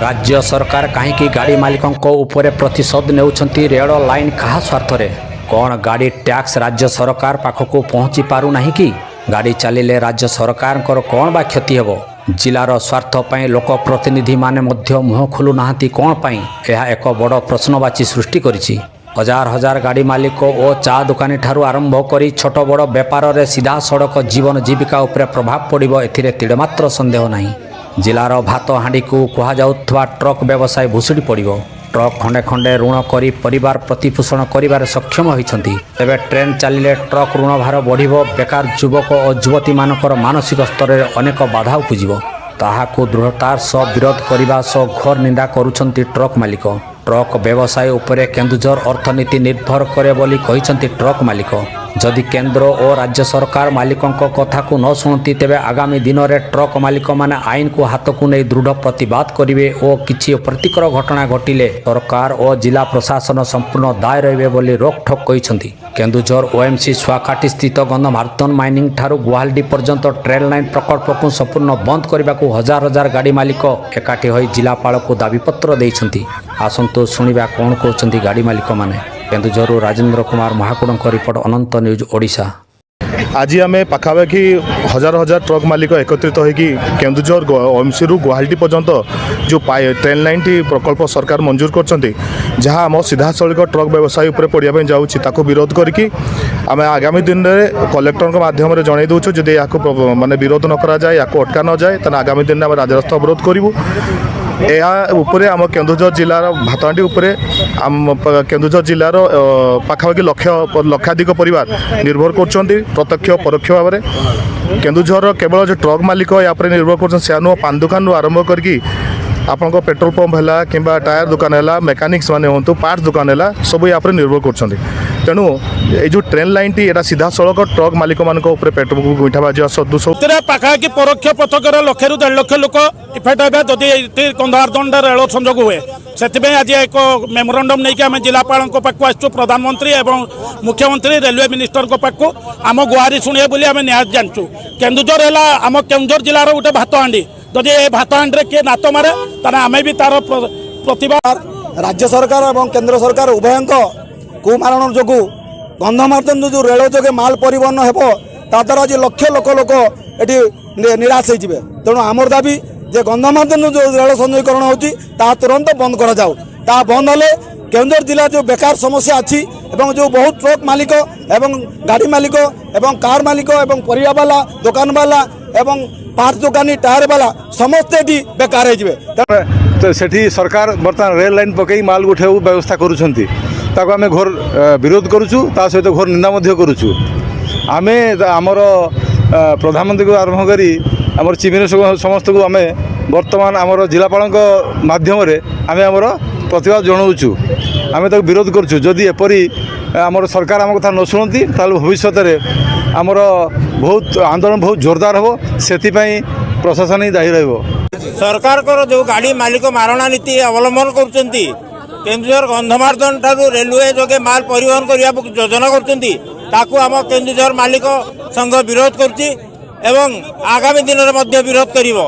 राज्य सरकार कहीं गाड़ी मालिकों उपरे प्रतिशोध नेउछंती रेल लाइन कहा स्वार्थरे कौन गाड़ी टैक्स राज्य सरकार पाखक पहुँची पारु नाही कि गाड़ी चलिले राज्य सरकार कौन बा क्षति हेबो जिलार स्वार्थ पई लोक प्रतिनिधि माने मध्य मुह खोलु नाहांती कौन पई यह एक बड़ प्रश्नवाची सृष्टि करिछि। हजार हजार गाड़ी मालिक और चा दुकानी ठारू आरंभ करी छोट बड़ बेपार रे सीधा सड़क जीवन जीविका उपरे प्रभाव पड़िबो एथिरे तिड़मात्र संदेह नाही। जिलार भात हांडी को कहा जाउथवा ट्रक व्यवसाय भुसुड़ी पड़िबो। ट्रक खंडे खंडे ऋण करी परिवार प्रतिपोषण करिबार सक्षम होइछंती। तेबे ट्रेन चलिले ट्रक ऋण भार बढ़िबो बेकार युवक और युवती मानकर मानसिक स्तर रे अनेक बाधा उपजिबो। ताहाकु दृढ़तार सह विरोध करने सह घोर निंदा करुछंती ट्रक मालिक। ट्रक व्यवसाय उपरे केन्दुझर अर्थनीति निर्भर करे बोली कहिसंती ट्रक मालिक। जदि केंद्र और राज्य सरकार मालिकों कथा को न शुणती तेबे आगामी दिन में ट्रक मालिक माने आईन को हाथ को नहीं दृढ़ प्रतिवाद करेंगे और किसी प्रतिकर घटना घटिले सरकार और जिला प्रशासन संपूर्ण दाय रहिबे बोली रोकठोक कहिसंती। केन्दुझर ओएमसी स्वाकाटी स्थित गंधमार्दन माइनिंग ठारू गुवाहाटी पर्यंत ट्रेन लाइन प्रकल्प को संपूर्ण बंद करने को हजार हजार गाड़ी मालिक एकाठी होई जिलापाल को दाबीपत्र देइछंती। आसंतु शुणिबा कौन कहते गाड़ी मालिक माने। केन्दुझर राजेंद्र कुमार महाकुड़ रिपोर्ट अनंत न्यूज ओडिशा। आज आम पाखापाखि हजार हजार ट्रक मालिक एकत्रित होगी केन्दुझर ओएमसी रु गुवाहाटी पर्यंत जो ट्रेन लाइन टी प्रकल्प सरकार मंजूर कर जहाँ आम सीधा सड़क ट्रक व्यवसाय उपर पड़ापी जाऊँ विरोध करके आम आगामी दिन में कलेक्टर माध्यम जन दूँ जदि या माने विरोध न करा जाए या अटका न जाए तो आगामी दिन में आम राजरास्ता अवरोध करूँ। उपरे आम केन्दुझर जिलार भातहांडी उपरे आम केन्दुझर जिलार पाखापाखि लक्षाधिक परिवार निर्भर कर प्रत्यक्ष परोक्ष भाव में। केन्दुझर केवल जो ट्रक मालिक या निर्भर कर पान दुकान आरंभ करके आपण पेट्रोल पंप है कि टायर दुकान है मेकानिक्स माने हूँ पार्ट्स दुकान है सब या निर्भर कर। तेणु ये जो ट्रेन लाइन टी सीधा सड़क ट्रक मालिक मान पेट गुईठा बाजा सदृश पाखापाखि परोक्ष पथकर 1 ରୁ 1.5 लाख लोक इफेक्ट हे जदि गंधमार्दन रेल संजोग हुए से आज एक मेमोरांडम नहीं आम जिलापाल पाक आसु प्रधानमंत्री और मुख्यमंत्री रेलवे मिनिस्टर पाक आम गुहारी शुणे बोली आम निहात जानचु। केन्दुझर है आम केन्दुझर जिलार गोटे भातहांडी जदि ये भातहांडी किए नात मारे तार आम भी तार प्रतिभा राज्य सरकार और केंद्र सरकार उभयों कुमारण जो गंधमार्दन जो रेल जोगे माल परिवहन हेबो ता द्वारा आज लक्ष लक्ष लोक ये निराश हो तेणु आमर दाबी जे गंधमार्दन जो रेल संयोगीकरण होती तुरंत बंद करा जाऊ। ता बंद हेले केन्दुझर जिला जो बेकार समस्या अच्छी एवं जो बहुत ट्रक मालिक एवं गाड़ी मालिक एवं कार मालिक एवं परिया वाला दुकान वाला एवं पार्ट दुकानी टायर वाला समस्ते बेकार हो तो सेठी सरकार बर्तमान रेल लाइन पकई माल उठे व्यवस्था करुछंती ताको आमे घोर विरोध करुचु ता सहित घोर निंदा मध्य करुचु। आमे आमर प्रधानमंत्री को आरंभ करी आमर चीफ मिनिस्टर समस्त को आमे वर्तमान आमर जिलापाल माध्यम आमे आमर प्रतिवाद जनाऊँ आमे ताको विरोध करुचु। जदि एपरी आमर सरकार आम कथा न शुणती ताल भविष्य में आमर बहुत आंदोलन बहुत जोरदार हो से प्रशासन ही दायी रहिबो। सरकार को जो गाड़ी मालिक मारणा नीति अवलंबन करचंती केन्दुझर गंधमार्दन ठारू रेलवे जोगे माल परिवहन करने योजना करचंती ताकू आम केन्दुझर मालिक संघ विरोध करची एवं आगामी दिन में विरोध करिवो।